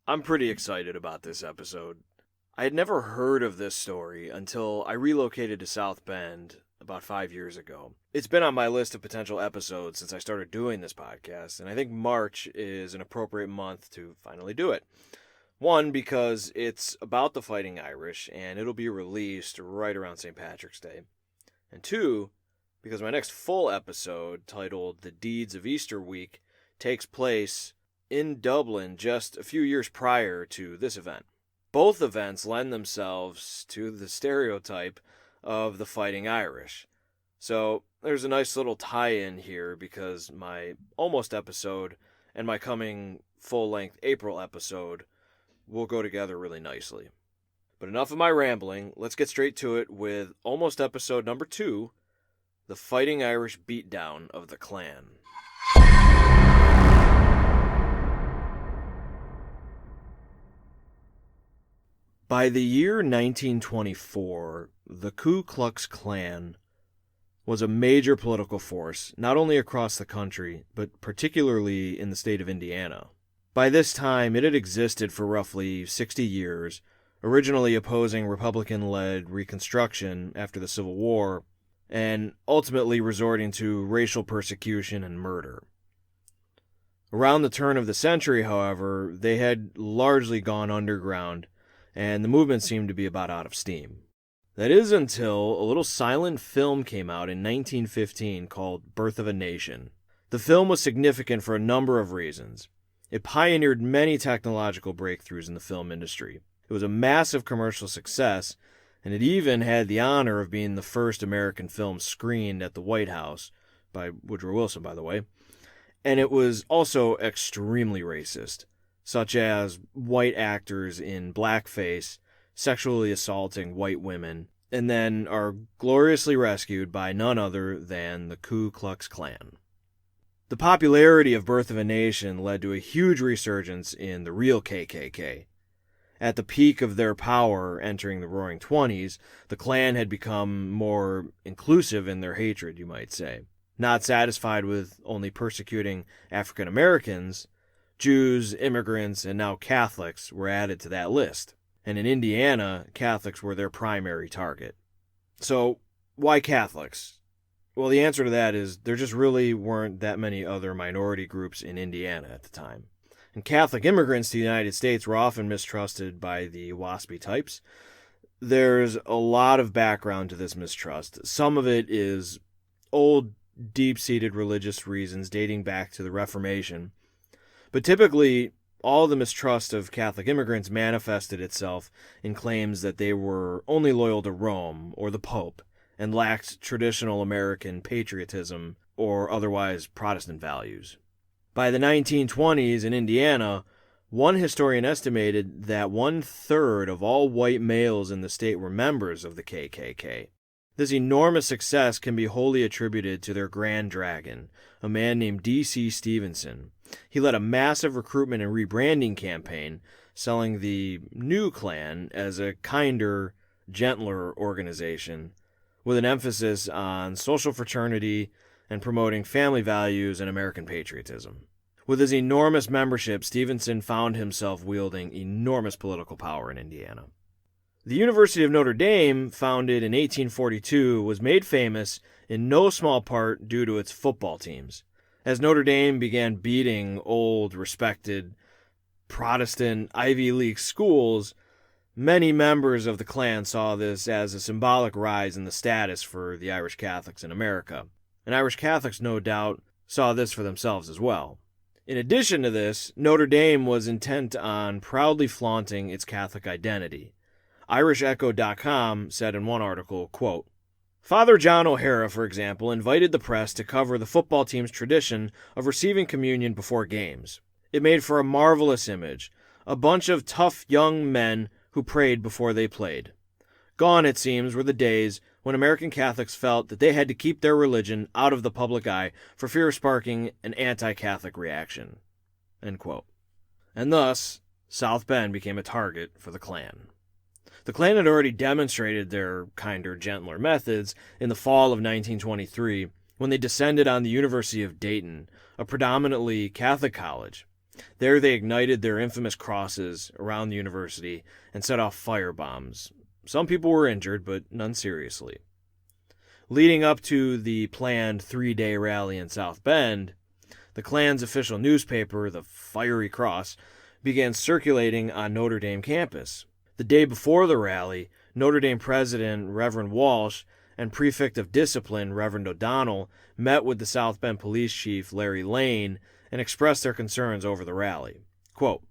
I'm pretty excited about this episode. I had never heard of this story until I relocated to South Bend about 5 years ago. It's been on my list of potential episodes since I started doing this podcast, and I think March is an appropriate month to finally do it. One, because it's about the Fighting Irish, and it'll be released right around St. Patrick's Day. And two, because my next full episode, titled The Deeds of Easter Week, takes place in Dublin just a few years prior to this event. Both events lend themselves to the stereotype of the Fighting Irish. So there's a nice little tie-in here because my almost episode and my coming full-length April episode will go together really nicely. But enough of my rambling, let's get straight to it with almost episode number 2, The Fighting Irish Beatdown of the Klan. By the year 1924, the Ku Klux Klan was a major political force, not only across the country, but particularly in the state of Indiana. By this time, it had existed for roughly 60 years, originally opposing Republican-led Reconstruction after the Civil War, and ultimately resorting to racial persecution and murder. Around the turn of the century, however, they had largely gone underground, and the movement seemed to be about out of steam. That is until a little silent film came out in 1915 called Birth of a Nation. The film was significant for a number of reasons. It pioneered many technological breakthroughs in the film industry. It was a massive commercial success, and it even had the honor of being the first American film screened at the White House, by Woodrow Wilson, by the way. And it was also extremely racist, such as white actors in blackface sexually assaulting white women, and then are gloriously rescued by none other than the Ku Klux Klan. The popularity of Birth of a Nation led to a huge resurgence in the real KKK. At the peak of their power entering the Roaring Twenties, the Klan had become more inclusive in their hatred, you might say. Not satisfied with only persecuting African Americans, Jews, immigrants, and now Catholics were added to that list. And in Indiana, Catholics were their primary target. So, why Catholics? Well, the answer to that is there just really weren't that many other minority groups in Indiana at the time. And Catholic immigrants to the United States were often mistrusted by the WASPy types. There's a lot of background to this mistrust. Some of it is old, deep-seated religious reasons dating back to the Reformation. But typically, all the mistrust of Catholic immigrants manifested itself in claims that they were only loyal to Rome or the Pope and lacked traditional American patriotism or otherwise Protestant values. By the 1920s in Indiana, one historian estimated that 1/3 of all white males in the state were members of the KKK. This enormous success can be wholly attributed to their Grand Dragon, a man named D.C. Stevenson. He led a massive recruitment and rebranding campaign, selling the new Klan as a kinder, gentler organization, with an emphasis on social fraternity and promoting family values and American patriotism. With his enormous membership, Stevenson found himself wielding enormous political power in Indiana. The University of Notre Dame, founded in 1842, was made famous in no small part due to its football teams. As Notre Dame began beating old, respected, Protestant Ivy League schools, many members of the Klan saw this as a symbolic rise in the status for the Irish Catholics in America. And Irish Catholics, no doubt, saw this for themselves as well. In addition to this, Notre Dame was intent on proudly flaunting its Catholic identity. IrishEcho.com said in one article, quote, Father John O'Hara, for example, invited the press to cover the football team's tradition of receiving communion before games. It made for a marvelous image, a bunch of tough young men who prayed before they played. Gone, it seems, were the days when American Catholics felt that they had to keep their religion out of the public eye for fear of sparking an anti-Catholic reaction. End quote. And thus, South Bend became a target for the Klan. The Klan had already demonstrated their kinder, gentler methods in the fall of 1923 when they descended on the University of Dayton, a predominantly Catholic college. There they ignited their infamous crosses around the university and set off firebombs. Some people were injured, but none seriously. Leading up to the planned 3-day rally in South Bend, the Klan's official newspaper, the Fiery Cross, began circulating on Notre Dame campus. The day before the rally, Notre Dame president Reverend Walsh and prefect of discipline Reverend O'Donnell met with the South Bend police chief Larry Lane and expressed their concerns over the rally. Quote,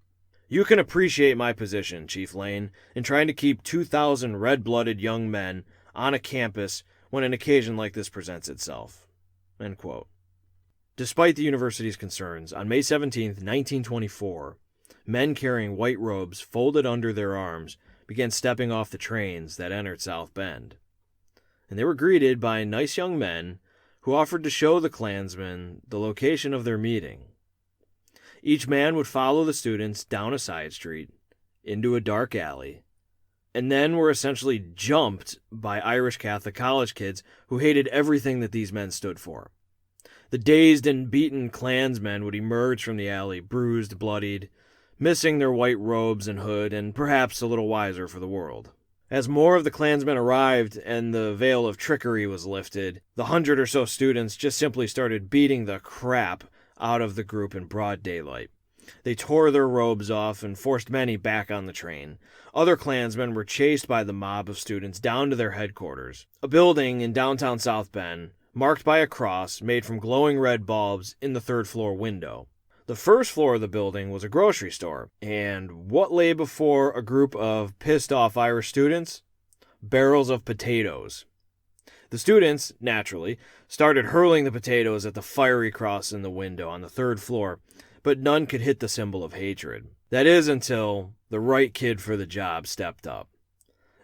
"You can appreciate my position, Chief Lane, in trying to keep 2,000 red-blooded young men on a campus when an occasion like this presents itself." End quote. Despite the university's concerns, on May 17, 1924, men carrying white robes folded under their arms began stepping off the trains that entered South Bend. And they were greeted by nice young men who offered to show the Klansmen the location of their meeting. Each man would follow the students down a side street, into a dark alley, and then were essentially jumped by Irish Catholic college kids who hated everything that these men stood for. The dazed and beaten Klansmen would emerge from the alley, bruised, bloodied, missing their white robes and hood, and perhaps a little wiser for the world. As more of the Klansmen arrived and the veil of trickery was lifted, the 100 or so students just simply started beating the crap out of the group in broad daylight. They tore their robes off and forced many back on the train. Other Klansmen were chased by the mob of students down to their headquarters, a building in downtown South Bend, marked by a cross made from glowing red bulbs in the third-floor window. The first floor of the building was a grocery store, and what lay before a group of pissed-off Irish students? Barrels of potatoes. The students, naturally, started hurling the potatoes at the fiery cross in the window on the third floor, but none could hit the symbol of hatred. That is until the right kid for the job stepped up.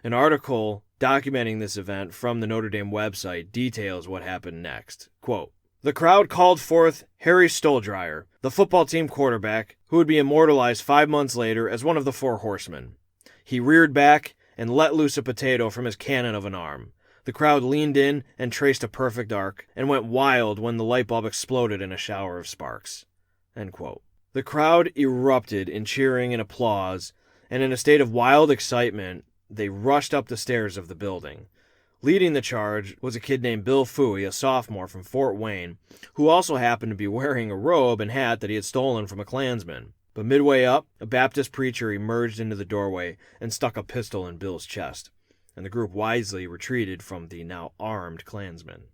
An article documenting this event from the Notre Dame website details what happened next. Quote, "The crowd called forth Harry Stoldryer, the football team quarterback, who would be immortalized 5 months later as one of the Four Horsemen. He reared back and let loose a potato from his cannon of an arm. The crowd leaned in and traced a perfect arc and went wild when the light bulb exploded in a shower of sparks." End quote. The crowd erupted in cheering and applause, and in a state of wild excitement, they rushed up the stairs of the building. Leading the charge was a kid named Bill Fooey, a sophomore from Fort Wayne, who also happened to be wearing a robe and hat that he had stolen from a Klansman. But midway up, a Baptist preacher emerged into the doorway and stuck a pistol in Bill's chest, and the group wisely retreated from the now armed Klansmen.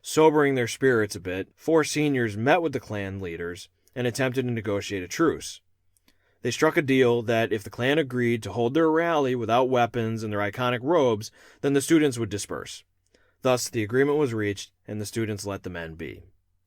Sobering their spirits a bit, 4 seniors met with the Klan leaders and attempted to negotiate a truce. They struck a deal that if the Klan agreed to hold their rally without weapons and their iconic robes, then the students would disperse. Thus, the agreement was reached, and the students let the men be.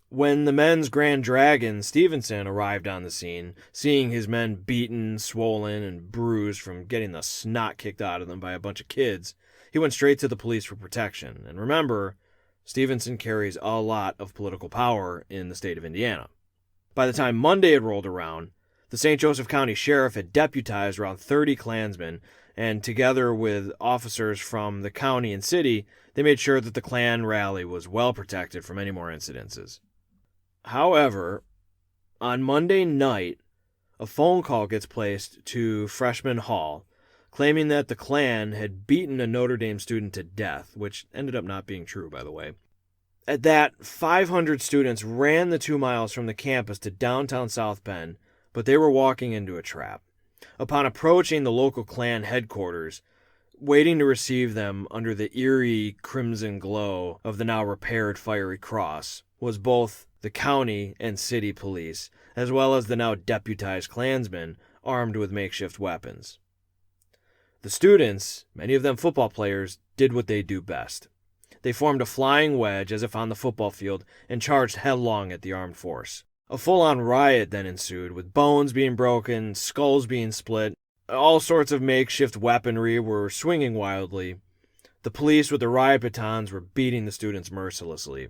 When the men's Grand Dragon, Stevenson, arrived on the scene, seeing his men beaten, swollen, and bruised from getting the snot kicked out of them by a bunch of kids, he went straight to the police for protection. And remember, Stevenson carries a lot of political power in the state of Indiana. By the time Monday had rolled around, the St. Joseph County Sheriff had deputized around 30 Klansmen, and together with officers from the county and city, they made sure that the Klan rally was well protected from any more incidences. However, on Monday night, a phone call gets placed to Freshman Hall, claiming that the Klan had beaten a Notre Dame student to death, which ended up not being true, by the way. At that, 500 students ran the 2 miles from the campus to downtown South Bend, but they were walking into a trap. Upon approaching the local Klan headquarters, waiting to receive them under the eerie crimson glow of the now repaired Fiery Cross, was both the county and city police, as well as the now deputized Klansmen armed with makeshift weapons. The students, many of them football players, did what they do best. They formed a flying wedge as if on the football field and charged headlong at the armed force. A full-on riot then ensued, with bones being broken, skulls being split. All sorts of makeshift weaponry were swinging wildly. The police with the riot batons were beating the students mercilessly.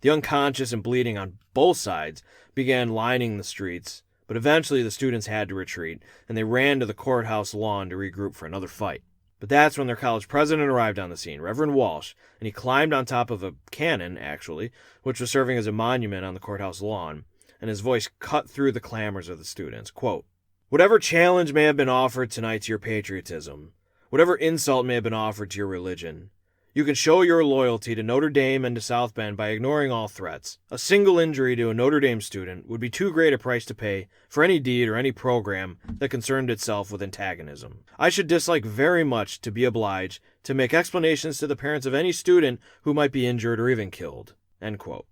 The unconscious and bleeding on both sides began lining the streets, but eventually the students had to retreat, and they ran to the courthouse lawn to regroup for another fight. But that's when their college president arrived on the scene, Reverend Walsh, and he climbed on top of a cannon, actually, which was serving as a monument on the courthouse lawn, and his voice cut through the clamors of the students. Quote, "Whatever challenge may have been offered tonight to your patriotism, whatever insult may have been offered to your religion, you can show your loyalty to Notre Dame and to South Bend by ignoring all threats. A single injury to a Notre Dame student would be too great a price to pay for any deed or any program that concerned itself with antagonism. I should dislike very much to be obliged to make explanations to the parents of any student who might be injured or even killed." End quote.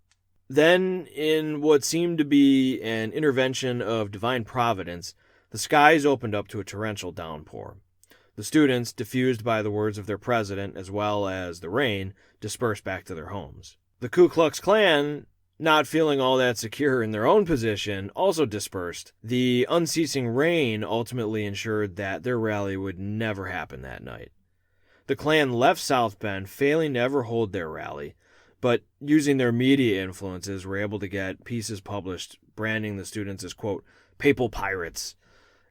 Then, in what seemed to be an intervention of divine providence, the skies opened up to a torrential downpour. The students, diffused by the words of their president as well as the rain, dispersed back to their homes. The Ku Klux Klan, not feeling all that secure in their own position, also dispersed. The unceasing rain ultimately ensured that their rally would never happen that night. The Klan left South Bend, failing to ever hold their rally, but using their media influences were able to get pieces published branding the students as, quote, papal pirates,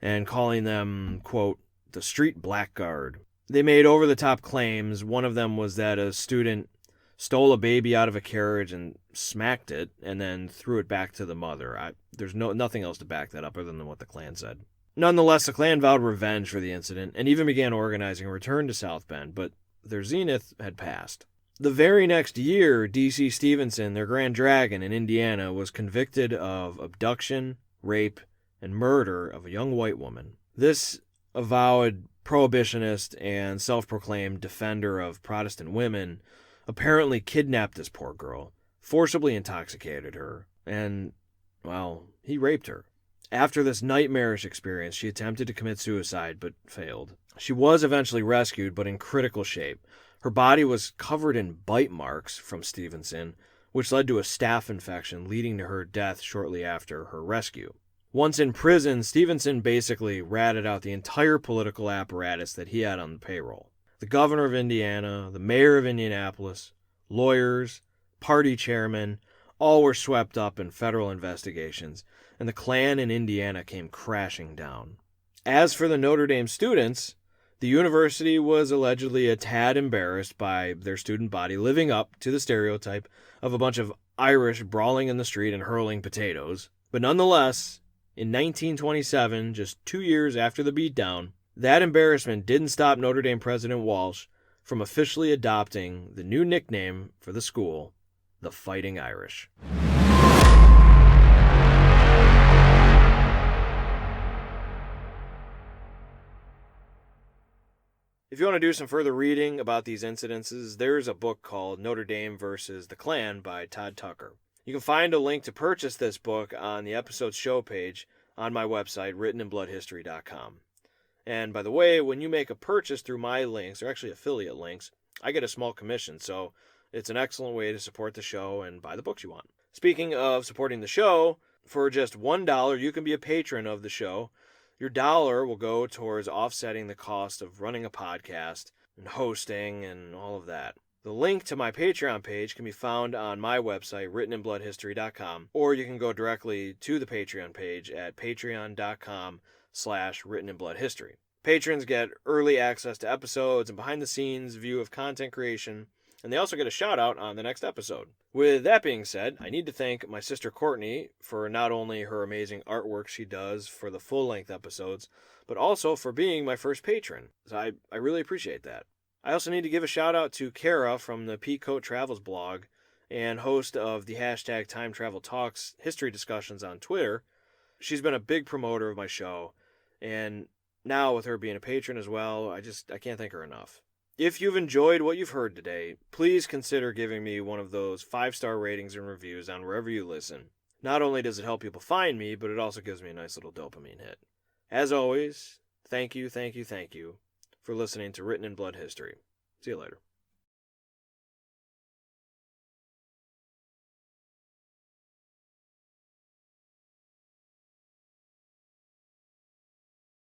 and calling them, quote, the street blackguard. They made over-the-top claims. One of them was that a student stole a baby out of a carriage and smacked it and then threw it back to the mother. There's nothing else to back that up other than what the Klan said. Nonetheless, the Klan vowed revenge for the incident and even began organizing a return to South Bend, but their zenith had passed. The very next year, D.C. Stevenson, their Grand Dragon in Indiana, was convicted of abduction, rape, and murder of a young white woman. This avowed prohibitionist and self-proclaimed defender of Protestant women apparently kidnapped this poor girl, forcibly intoxicated her, and, well, he raped her. After this nightmarish experience, she attempted to commit suicide, but failed. She was eventually rescued, but in critical shape. Her body was covered in bite marks from Stevenson, which led to a staph infection, leading to her death shortly after her rescue. Once in prison, Stevenson basically ratted out the entire political apparatus that he had on the payroll. The governor of Indiana, the mayor of Indianapolis, lawyers, party chairmen, all were swept up in federal investigations, and the Klan in Indiana came crashing down. As for the Notre Dame students, the university was allegedly a tad embarrassed by their student body living up to the stereotype of a bunch of Irish brawling in the street and hurling potatoes. But nonetheless, in 1927, just 2 years after the beatdown, that embarrassment didn't stop Notre Dame President Walsh from officially adopting the new nickname for the school, the Fighting Irish. If you want to do some further reading about these incidences, there's a book called Notre Dame versus the Klan by Todd Tucker. You can find a link to purchase this book on the episode show page on my website, writteninbloodhistory.com. And by the way, when you make a purchase through my links, they're actually affiliate links, I get a small commission, so it's an excellent way to support the show and buy the books you want. Speaking of supporting the show, for just $1, you can be a patron of the show. Your dollar will go towards offsetting the cost of running a podcast and hosting and all of that. The link to my Patreon page can be found on my website, writteninbloodhistory.com, or you can go directly to the Patreon page at patreon.com/writteninbloodhistory. Patrons get early access to episodes and behind-the-scenes view of content creation, and they also get a shout-out on the next episode. With that being said, I need to thank my sister Courtney for not only her amazing artwork she does for the full-length episodes, but also for being my first patron. So I really appreciate that. I also need to give a shout-out to Kara from the Peacoat Travels blog and host of the hashtag Time Travel Talks history discussions on Twitter. She's been a big promoter of my show, and now with her being a patron as well, I can't thank her enough. If you've enjoyed what you've heard today, please consider giving me one of those 5-star ratings and reviews on wherever you listen. Not only does it help people find me, but it also gives me a nice little dopamine hit. As always, thank you for listening to Written in Blood History. See you later.